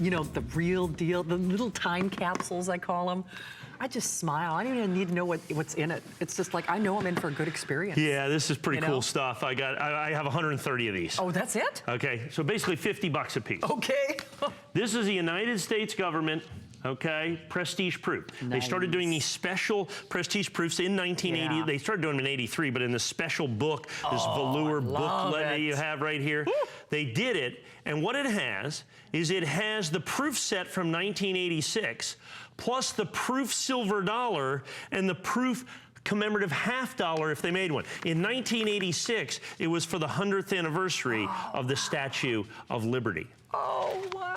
you know, the real deal, the little time capsules, I call them. I just smile. I don't even need to know what's in it. It's just like, I know I'm in for a good experience. Yeah, this is pretty cool stuff. I have 130 of these. Oh, that's it? Okay, so basically 50 bucks a piece. Okay. This is the United States government, okay, prestige proof. Nice. They started doing these special prestige proofs in 1980. Yeah. They started doing them in 83, but in the special book, this velour booklet that you have right here, they did it, and what it has is it has the proof set from 1986, plus the proof silver dollar and the proof commemorative $50 if they made one. In 1986, it was for the 100th anniversary of the Statue of Liberty. Oh, wow.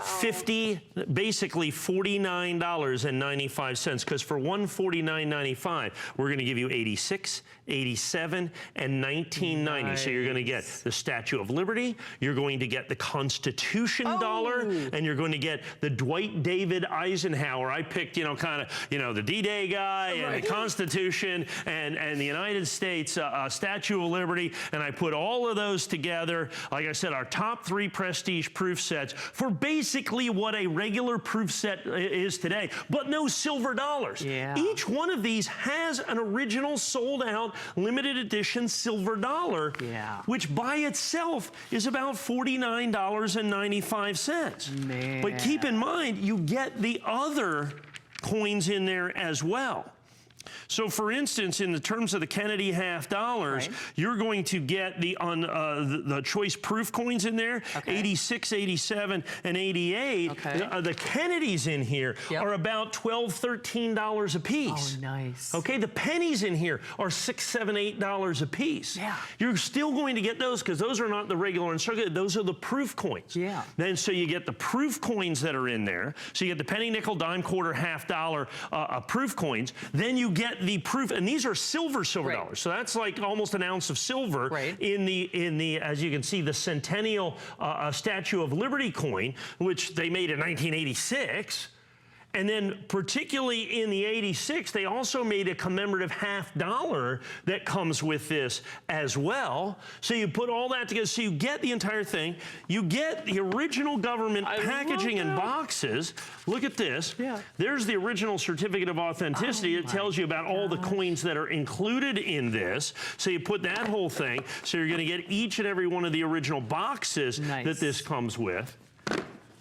Basically $49.95, because for $149.95, we're going to give you 86, 87, and 1990. Nice. So you're going to get the Statue of Liberty, you're going to get the Constitution dollar, and you're going to get the Dwight David Eisenhower. I picked, you know, kind of, you know, the D-Day guy and the Constitution and the United States Statue of Liberty, and I put all of those together. Like I said, our top 3 prestige proof sets for basically what a regular proof set is today, but no silver dollars. Yeah. Each one of these has an original sold out limited edition silver dollar, which by itself is about $49.95. Man. But keep in mind, you get the other coins in there as well. So, for instance, in the terms of the Kennedy $50, you're going to get the choice proof coins in there, 86, 87, and 88. The Kennedys in here are about $12, $13 a piece. Oh, nice. Okay, the pennies in here are $6, $7, $8 a piece. Yeah. You're still going to get those because those are not the regular uncirculated. Those are the proof coins. Yeah. Then, so you get the proof coins that are in there. So you get the penny, nickel, dime, quarter, $50 proof coins. Then you get the proof, and these are silver dollars. So that's like almost an ounce of silver in the as you can see, the Centennial Statue of Liberty coin, which they made in 1986. And then particularly in the 86, they also made a commemorative $50 that comes with this as well. So you put all that together, so you get the entire thing. You get the original government packaging and boxes. Look at this. Yeah. There's the original certificate of authenticity. It tells you about all the coins that are included in this. So you put that whole thing. So you're going to get each and every one of the original boxes that this comes with.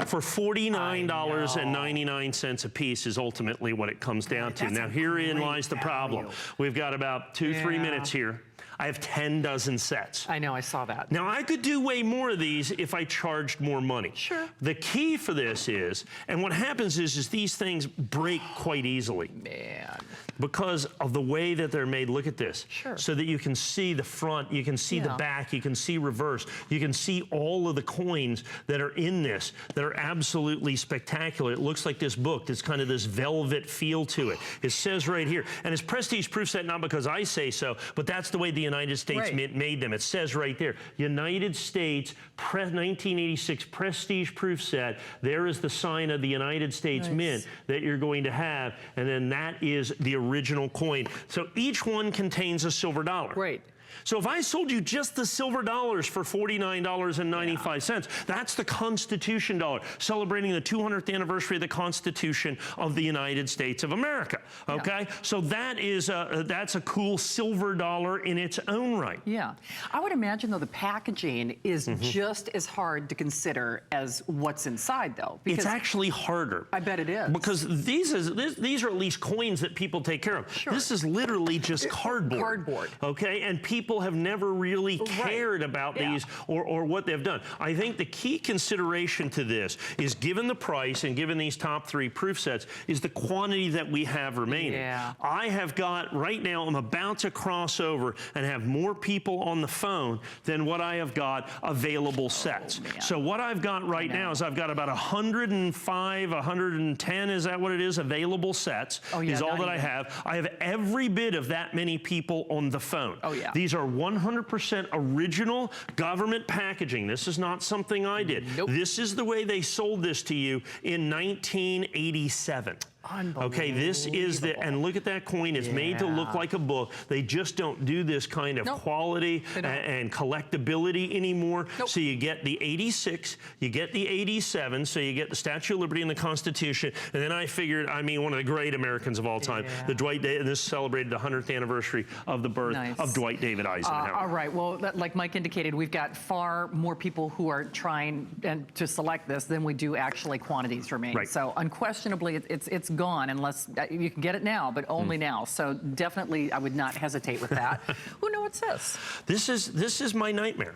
For $49.99 a piece is ultimately what it comes down to. Now, herein lies the problem. We've got about 2-3 minutes here. I have 10 dozen sets. I know, I saw that. Now, I could do way more of these if I charged more money. Sure. The key for this is, and what happens is these things break quite easily. Man. Because of the way that they're made. Look at this. Sure. So that you can see the front, you can see the back, you can see reverse, you can see all of the coins that are in this that are absolutely spectacular. It looks like this book. It's kind of this velvet feel to it. It says right here, and it's prestige proof set not because I say so, but that's the way the United States Mint made them. It says right there, United States 1986 prestige proof set. There is the sign of the United States Mint that you're going to have, and then that is the original coin. So each one contains a silver dollar. Right. So if I sold you just the silver dollars for $49.95, that's the Constitution dollar, celebrating the 200th anniversary of the Constitution of the United States of America. Okay, so that is that's a cool silver dollar in its own right. Yeah, I would imagine though the packaging is just as hard to consider as what's inside though. Because it's actually harder. I bet it is. Because these are at least coins that people take care of. Sure. This is literally just cardboard. Cardboard. Okay, and people have never really cared about these or what they've done. I think the key consideration to this is, given the price and given these top 3 proof sets, is the quantity that we have remaining. Yeah. I have got, right now, I'm about to cross over and have more people on the phone than what I have got available sets. So what I've got right now is I've got about 105, 110, is that what it is, available sets, is all that I have. I have every bit of that many people on the phone. Oh, yeah. These are 100% original government packaging. This is not something I did. Nope. This is the way they sold this to you in 1987. Okay, this is and look at that coin. It's made to look like a book. They just don't do this kind of quality and collectability anymore. So you get the 86, you get the 87, so you get the Statue of Liberty and the Constitution. And then I figured, I mean, one of the great Americans of all time, the Dwight David, this celebrated the 100th anniversary of the birth of Dwight David Eisenhower. All right, well, like Mike indicated, we've got far more people who are trying to select this than we do actually quantities remain. Right. So unquestionably, it's gone unless you can get it now, but only now. So definitely, I would not hesitate with that. Oh no, what's this? This is my nightmare.